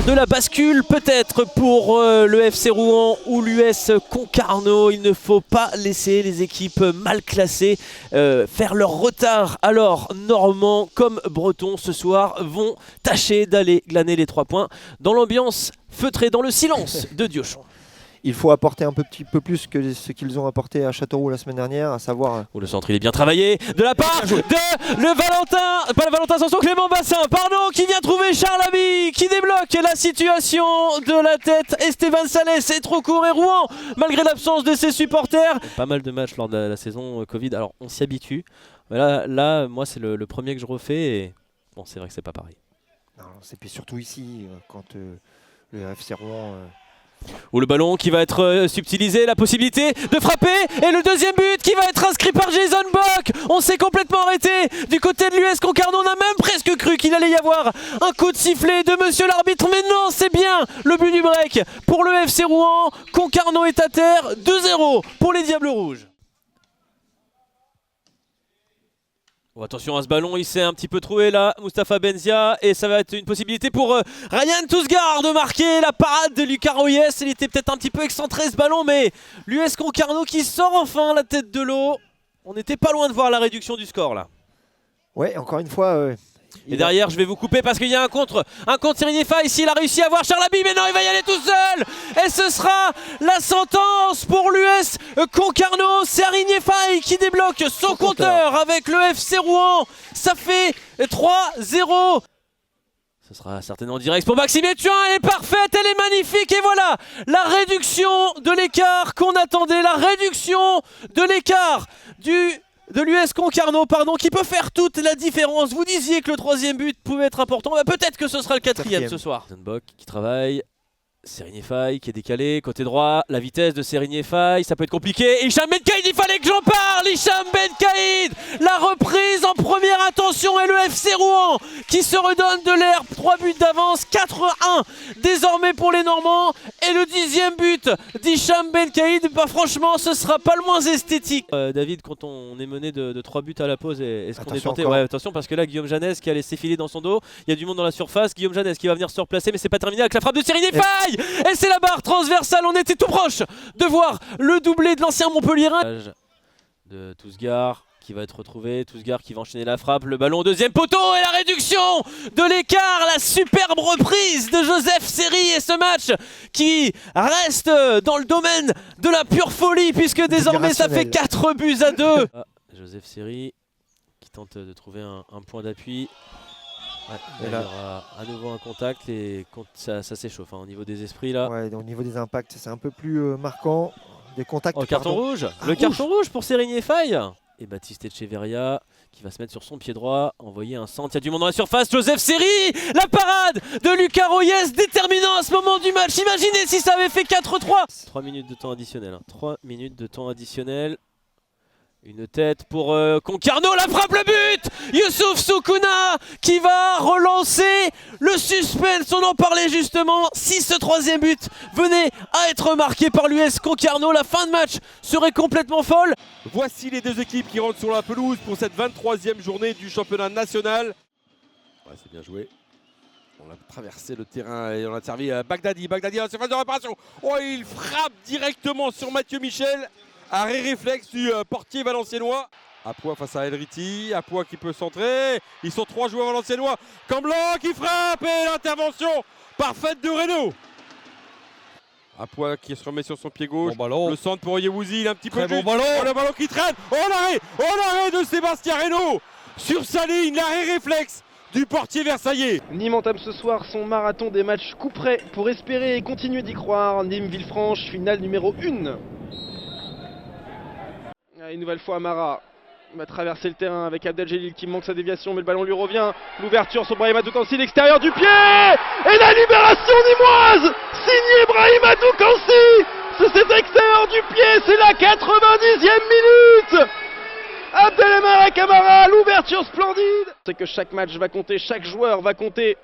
de la bascule peut-être pour le FC Rouen ou l'US Concarneau. Il ne faut pas laisser les équipes mal classées faire leur retard. Alors Normands comme Bretons ce soir vont tâcher d'aller glaner les 3 points dans l'ambiance feutrée, dans le silence de Diochon. Il faut apporter un petit peu plus que ce qu'ils ont apporté à Châteauroux la semaine dernière, à savoir... Le centre il est bien travaillé de la part de le Valentin, pas le Valentin Sanson, Clément Bassin, pardon, qui vient trouver Charles Aby, qui débloque la situation de la tête. Esteban Salès, c'est trop court et Rouen, malgré l'absence de ses supporters. Pas mal de matchs lors de la saison Covid, alors on s'y habitue. Mais là, moi c'est le premier que je refais et bon, c'est vrai que c'est pas pareil. Et puis surtout ici, quand le FC Rouen... Ou le ballon qui va être subtilisé, la possibilité de frapper et le deuxième but qui va être inscrit par Jason Bock. On s'est complètement arrêté du côté de l'US Concarneau. On a même presque cru qu'il allait y avoir un coup de sifflet de monsieur l'arbitre, mais non, c'est bien le but du break pour le FC Rouen. Concarneau est à terre, 2-0 pour les Diables Rouges. Oh, attention à ce ballon, il s'est un petit peu trouvé là, Mustapha Benzia, et ça va être une possibilité pour Ryan Tousgard de marquer la parade de Lucas Royes. Il était peut-être un petit peu excentré ce ballon, mais l'US Concarneau qui sort enfin la tête de l'eau. On n'était pas loin de voir la réduction du score là. Ouais, encore une fois... Et derrière, je vais vous couper parce qu'il y a un contre Cyril Fay. Ici, il a réussi à voir Charles Aby, mais non, il va y aller tout seul. Et ce sera la sentence pour l'US Concarneau. C'est Cyril Fay qui débloque son compteur avec le FC Rouen. Ça fait 3-0. Ce sera certainement en direct pour Maxime Etuin. Elle est parfaite, elle est magnifique. Et voilà la réduction de l'écart qu'on attendait. La réduction de l'écart de l'US Concarneau, pardon, qui peut faire toute la différence. Vous disiez que le 3e but pouvait être important, bah, peut-être que ce sera le 4e ce soir. Bock qui travaille, Cyril Fay qui est décalé, côté droit, la vitesse de Cyril Fay, ça peut être compliqué. Hicham Benkaïd, il fallait que j'en parle. Hicham Benkaïd, la reprise en première intention et le FC Rouen qui se redonne de l'air. 3 buts d'avance, 4-1 désormais pour les Normands. Et le 10e but d'Hicham Benkaïd, bah franchement ce sera pas le moins esthétique. David, quand on est mené de 3 buts à la pause, est-ce qu'on est tenté? Ouais, attention parce que là Guillaume Janès qui a laissé filer dans son dos, il y a du monde dans la surface. Guillaume Janès qui va venir se replacer, mais c'est pas terminé avec la frappe de Cyril Fay. Et c'est la barre transversale, on était tout proche de voir le doublé de l'ancien Montpellierin. De Tousgard qui va être retrouvé, Tousgard qui va enchaîner la frappe, le ballon au 2e poteau et la réduction de l'écart, la superbe reprise de Joseph Seri et ce match qui reste dans le domaine de la pure folie puisque désormais ça fait 4 buts à 2. Joseph Seri qui tente de trouver un point d'appui. Ouais, il y aura à nouveau un contact et ça s'échauffe au niveau des esprits là. Ouais, au niveau des impacts c'est un peu plus marquant. Des contacts. Oh, carton rouge. Le carton rouge pour Cyril Fay. Et Baptiste Echeverria qui va se mettre sur son pied droit, envoyer un centre. Il y a du monde dans la surface. Joseph Seri, la parade de Lucas Royes, déterminant à ce moment du match. Imaginez si ça avait fait 4-3. 3 minutes de temps additionnel. 3 minutes de temps additionnel. Une tête pour Concarneau, la frappe, le but. Youssouf Soukouna qui va relancer le suspense, on en parlait justement. Si ce 3e but venait à être marqué par l'US Concarneau, la fin de match serait complètement folle. Voici les deux équipes qui rentrent sur la pelouse pour cette 23e journée du championnat national. Ouais, c'est bien joué. On a traversé le terrain et on a servi à Bagdadi. Bagdadi à la surface de réparation. Oh, il frappe directement sur Mathieu Michel. Arrêt réflexe du portier valenciennois. Apois face à Elriti. Apois qui peut centrer. Ils sont 3 joueurs valenciennois. Camblanc qui frappe et l'intervention parfaite de Reynaud. Apois qui se remet sur son pied gauche. Bon ballon. Le centre pour Yewouzi. Il a un petit peu de bon ballon. Oh, le ballon qui traîne. Oh l'arrêt de Sébastien Reynaud. Sur sa ligne, l'arrêt réflexe du portier versaillais. Nîmes entame ce soir son marathon des matchs coup près pour espérer et continuer d'y croire. Nîmes-Villefranche, finale numéro 1. Une nouvelle fois Amara va traverser le terrain avec Abdeljelil qui manque sa déviation mais le ballon lui revient. L'ouverture sur Brahim Adoukansi, l'extérieur du pied et la libération nîmoise signé Brahim Adoukansi. C'est cet extérieur du pied, c'est la 90e minute. Abdelmalek Amara, l'ouverture splendide. C'est que chaque match va compter, chaque joueur va compter.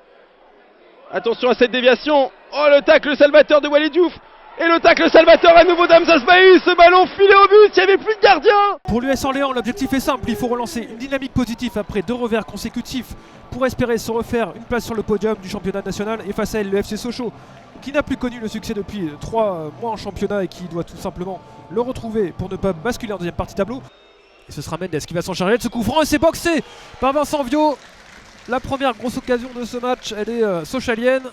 Attention à cette déviation. Oh le tacle salvateur de Walid Diouf. Et le tacle Salvatore à nouveau d'Hamza Smaï, ce ballon filé au but, il n'y avait plus de gardien. Pour l'US Orléans, l'objectif est simple, il faut relancer une dynamique positive après 2 revers consécutifs pour espérer se refaire une place sur le podium du championnat national et face à elle le FC Sochaux qui n'a plus connu le succès depuis 3 mois en championnat et qui doit tout simplement le retrouver pour ne pas basculer en deuxième partie tableau. Et ce sera Mendes qui va s'en charger de ce coup franc et c'est boxé par Vincent Viot. La première grosse occasion de ce match, elle est sochalienne.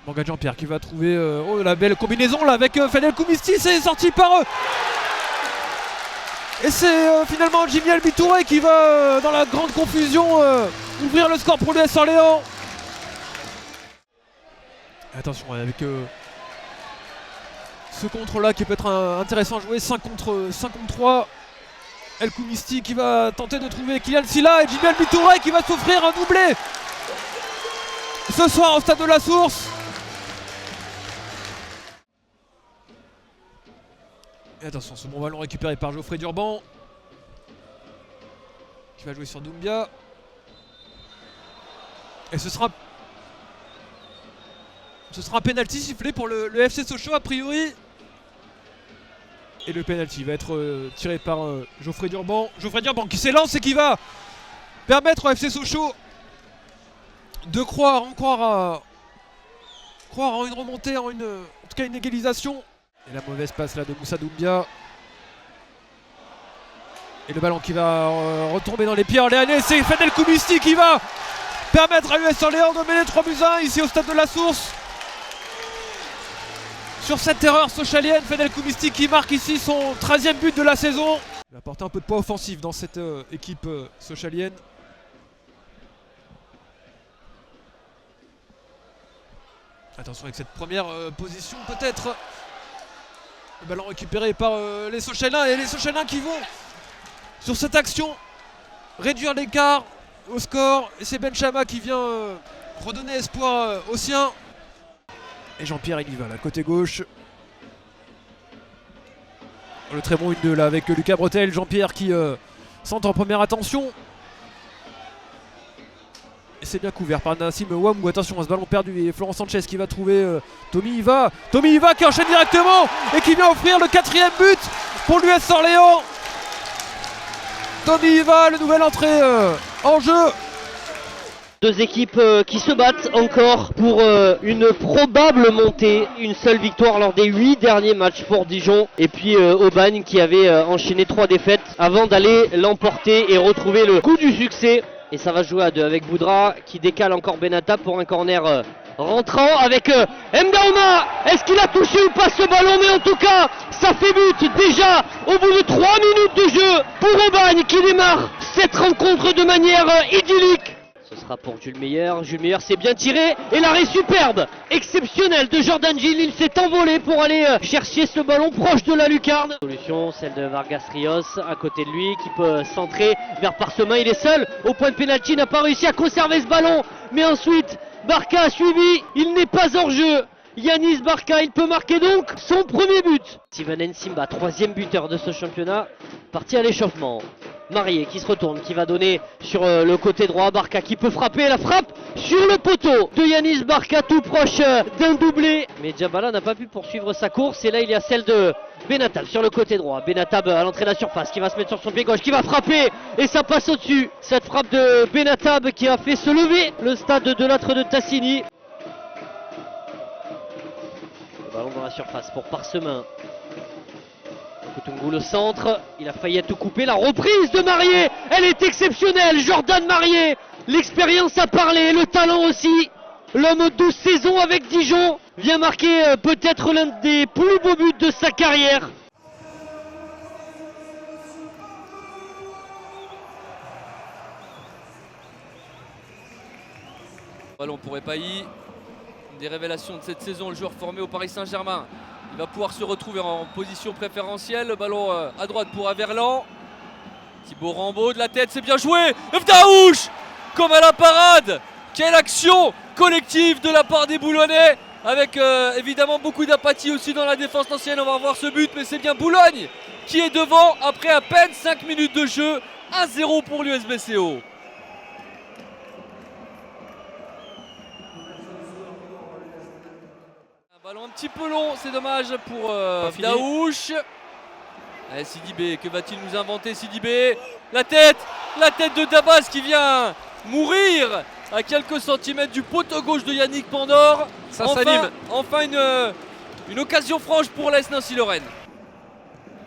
Morgan Jean-Pierre qui va trouver la belle combinaison là avec Fadel Koumisti, c'est sorti par eux. Et c'est finalement Jimmy Albitouré qui va dans la grande confusion ouvrir le score pour l'US Orléans. Attention avec ce contre là qui peut être intéressant à jouer, 5 contre 3. El Koumisti qui va tenter de trouver Kylian Silla et Jimmy Albitouré qui va s'offrir un doublé ce soir au stade de la Source. Et attention, ce bon ballon récupéré par Geoffrey Durban qui va jouer sur Doumbia. Et ce sera un penalty sifflé pour le FC Sochaux a priori. Et le penalty va être tiré par Geoffrey Durban. Geoffrey Durban qui s'élance et qui va permettre au FC Sochaux de croire en une remontée, en tout cas une égalisation. Et la mauvaise passe là de Moussa Doumbia. Et le ballon qui va retomber dans les pieds orléanais. C'est Fadel Koumisti qui va permettre à l'US Orléans de mener 3-1 ici au stade de la Source. Sur cette erreur sochalienne, Fadel Koumisti qui marque ici son 13e but de la saison. Il va apporter un peu de poids offensif dans cette équipe sochalienne. Attention avec cette première position peut-être. Le ballon récupéré par les Sochaliens et les Sochaliens qui vont sur cette action réduire l'écart au score. Et c'est Benchama qui vient redonner espoir aux siens. Et Jean-Pierre il y va là, côté gauche. Le très bon 1-2 là avec Lucas Bretel. Jean-Pierre qui centre en première attention. Et c'est bien couvert par Nassim Ouamou. Attention à ce ballon perdu et Florent Sanchez qui va trouver Tommy Iva. Tommy Iva qui enchaîne directement et qui vient offrir le 4e but pour l'US Orléans. Tommy Iva, le nouvel entrée en jeu. 2 équipes qui se battent encore pour une probable montée. Une seule victoire lors des 8 derniers matchs pour Dijon. Et puis Aubagne qui avait enchaîné 3 défaites avant d'aller l'emporter et retrouver le coup du succès. Et ça va jouer à 2 avec Boudra qui décale encore Benatab pour un corner rentrant avec Mdaouma. Est-ce qu'il a touché ou pas ce ballon? Mais en tout cas, ça fait but déjà au bout de 3 minutes de jeu pour Aubagne qui démarre cette rencontre de manière idyllique. Ce sera pour Jules Meyer. Jules Meyer s'est bien tiré et l'arrêt superbe, exceptionnel de Jordan Gilles. Il s'est envolé pour aller chercher ce ballon proche de la lucarne. Solution, celle de Vargas Rios à côté de lui qui peut centrer vers Parsemin. Il est seul au point de pénalty, n'a pas réussi à conserver ce ballon. Mais ensuite, Barca a suivi. Il n'est pas hors jeu. Yanis Barca, il peut marquer donc son premier but. Steven Simba, 3e buteur de ce championnat, parti à l'échauffement. Marié qui se retourne, qui va donner sur le côté droit. Barca qui peut frapper, la frappe sur le poteau de Yanis Barca, tout proche d'un doublé. Mais Djabala n'a pas pu poursuivre sa course et là il y a celle de Benatab sur le côté droit. Benatab à l'entrée de la surface qui va se mettre sur son pied gauche, qui va frapper et ça passe au-dessus. Cette frappe de Benatab qui a fait se lever le stade de l'âtre de Tassigny. Le ballon dans la surface pour Parsemin. Koutoungou le centre, il a failli être coupé, la reprise de Marié, elle est exceptionnelle, Jordan Marié, l'expérience a parlé, le talent aussi, l'homme 12 saisons avec Dijon, vient marquer peut-être l'un des plus beaux buts de sa carrière. Ballon pour Epailly, une des révélations de cette saison, le joueur formé au Paris Saint-Germain. Il va pouvoir se retrouver en position préférentielle. Le ballon à droite pour Averlan. Thibaut Rambaud de la tête, c'est bien joué. Fdaouch comme à la parade. Quelle action collective de la part des Boulonnais. Avec évidemment beaucoup d'apathie aussi dans la défense ancienne. On va revoir ce but, mais c'est bien Boulogne qui est devant après à peine 5 minutes de jeu. 1-0 pour l'USBCO. petit peu long, c'est dommage pour fini. Daouche. Allez, Sidibé, que va-t-il nous inventer Sidibé? La tête de Dabas qui vient mourir à quelques centimètres du poteau gauche de Yannick Pandore. Ça s'anime. Enfin une occasion franche pour l'AS Nancy-Lorraine.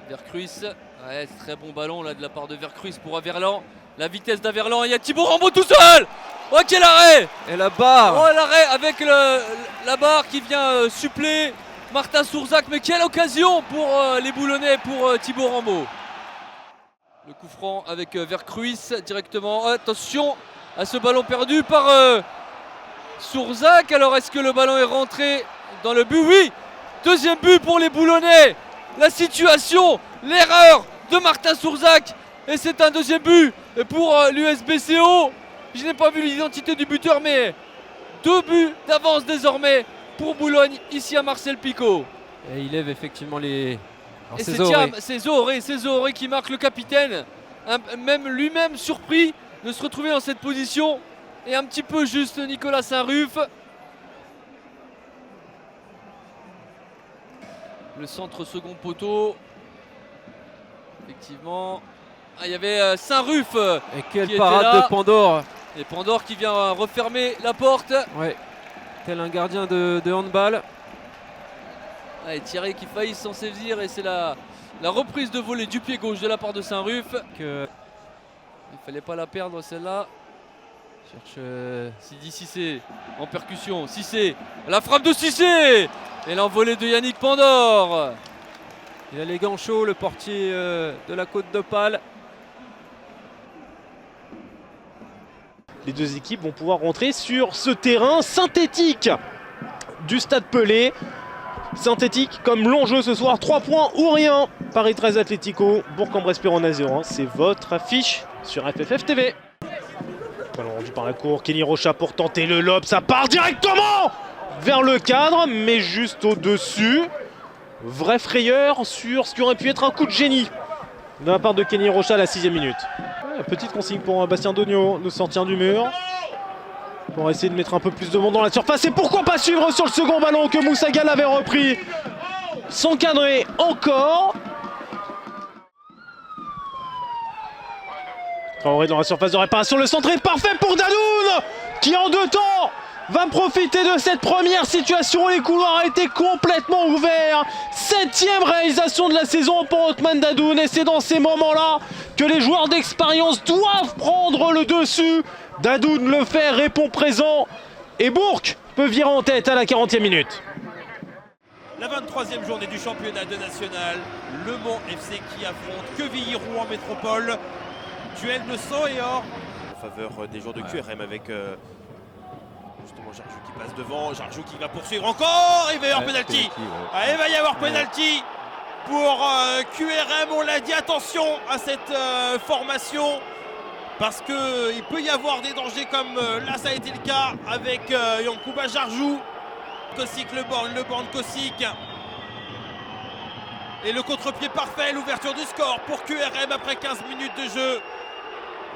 Vercruis, ouais, c'est très bon ballon là de la part de Vercruis pour Averlan. La vitesse d'Averlan, il y a Thibaut Rambaud tout seul. Oh, quel arrêt! Et la barre. Oh, l'arrêt avec la barre qui vient suppléer Martin Sourzac, mais quelle occasion pour les Boulonnais, pour Thibaut Rambaud. Le coup franc avec Vercruis directement. Oh, attention à ce ballon perdu par Sourzac. Alors est-ce que le ballon est rentré dans le but? Oui! Deuxième but pour les Boulonnais. La situation, l'erreur de Martin Sourzac. Et c'est un deuxième but pour l'USBCO. Je n'ai pas vu l'identité du buteur, mais 2 buts d'avance désormais pour Boulogne, ici à Marcel Picot. Et il lève effectivement les. Alors, Et c'est c'est Zohoré. Zohoré qui marque le capitaine. Même lui-même surpris de se retrouver dans cette position. Et un petit peu juste Nicolas Saint-Ruf. Le centre second poteau. Effectivement. Ah, il y avait Saint-Ruf. Et quelle qui parade était là. de Pandore. Et Pandore qui vient refermer la porte. Ouais. Tel un gardien de handball. Ah, et Thierry qui faillit s'en saisir. Et c'est la reprise de volée du pied gauche de la part de Saint-Ruf. Que... Il fallait pas la perdre celle-là. Cherche Sidi Cissé en percussion. Cissé, la frappe de Cissé. Et l'envolée de Yannick Pandore. Il a les gants chauds, le portier de la Côte d'Opale. Les deux équipes vont pouvoir rentrer sur ce terrain synthétique du Stade Pelé. Synthétique comme l'enjeu ce soir, 3 points ou rien. Paris 13 Atlético, Bourg-en-Bresse-Péronne 0-1. C'est votre affiche sur FFF TV. Ballon rendu par la cour, Kenny Rocha pour tenter le lob. Ça part directement vers le cadre, mais juste au-dessus. Vraie frayeur sur ce qui aurait pu être un coup de génie de la part de Kenny Rocha à la 6e minute. Petite consigne pour Bastien Dogno de sortir du mur pour essayer de mettre un peu plus de monde dans la surface. Et pourquoi pas suivre sur le second ballon que Moussa Gall avait repris sans cadrer encore. Traoré dans la surface de réparation, le centre est parfait pour Dadoun qui en 2 temps va profiter de cette première situation. Les couloirs étaient complètement ouverts. 7e réalisation de la saison pour Othman Dadoun. Et c'est dans ces moments-là que les joueurs d'expérience doivent prendre le dessus. Dadoun le fait, répond présent. Et Bourg peut virer en tête à la 40e minute. La 23e journée du championnat de national. Le Mans FC qui affronte Quevilly-Rouen Métropole. Duel de sang et or en faveur des joueurs de QRM avec... justement Jarjou qui passe devant, Jarjou qui va poursuivre encore, il va y avoir penalty. Ah, il va y avoir penalty pour QRM, on l'a dit, attention à cette formation parce qu'il peut y avoir des dangers comme là ça a été le cas avec Yankuba Jarjou. Kosic le borne Kosic. Et le contre-pied parfait, l'ouverture du score pour QRM après 15 minutes de jeu.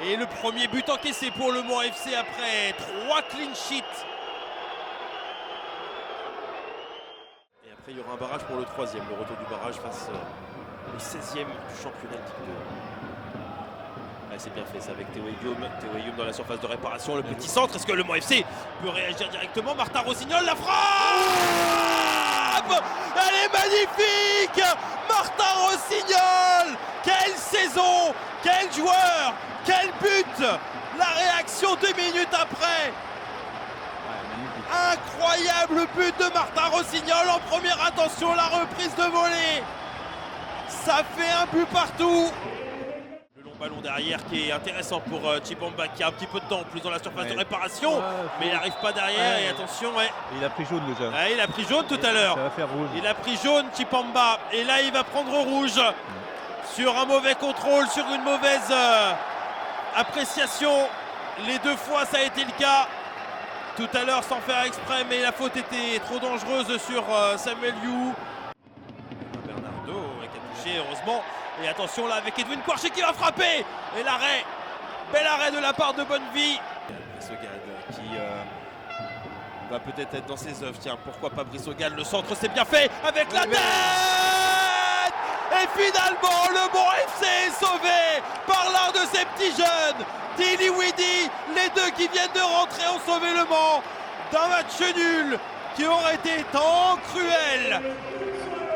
Et le premier but encaissé pour le Mans FC après 3 clean sheets. Et après il y aura un barrage pour le 3e, le retour du barrage face au 16e du championnat Ligue 2. Ah, c'est bien fait ça avec Théo Guillaume dans la surface de réparation, le petit centre. Est-ce que le Mans FC peut réagir directement? Martin Rossignol, la frappe! Elle est magnifique! Martin Rossignol! Quelle saison! Quel joueur! Quel but! La réaction 2 minutes après! Incroyable but de Martin Rossignol en première intention, la reprise de volée! Ça fait un but partout! Le long ballon derrière qui est intéressant pour Chibamba qui a un petit peu de temps en plus dans la surface de réparation, mais il n'arrive pas derrière et attention, Il a pris jaune déjà. il a pris jaune tout à l'heure. Ça va faire rouge. Il a pris jaune Chipamba et là il va prendre rouge sur un mauvais contrôle, sur une mauvaise appréciation. Les 2 fois ça a été le cas. Tout à l'heure sans faire exprès, mais la faute était trop dangereuse sur Samuel You. Bernardo qui a touché heureusement. Et attention là avec Edwin Kouarchi qui va frapper. Et l'arrêt, bel arrêt de la part de Bonnevie. Sogad qui va peut-être être dans ses œuvres. Tiens, pourquoi pas Brice Hogan, le centre c'est bien fait avec la tête. Et finalement, le Mont FC est sauvé par l'un de ces petits jeunes. Dili Widi, les deux qui viennent de rentrer ont sauvé le Mans d'un match nul qui aurait été tant cruel.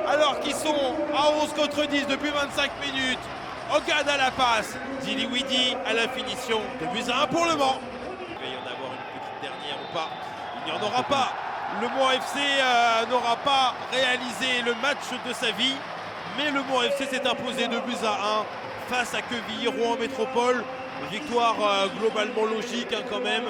Alors qu'ils sont à 11 contre 10 depuis 25 minutes. Hogan à la passe, Dili Widi à la finition. 2-1 pour le Mans. Il va y en avoir une petite dernière ou pas. Il n'y en aura pas. Le Mans FC n'aura pas réalisé le match de sa vie. Mais le Mans FC s'est imposé 2-1 face à Quevilly-Rouen Métropole. Victoire globalement logique quand même.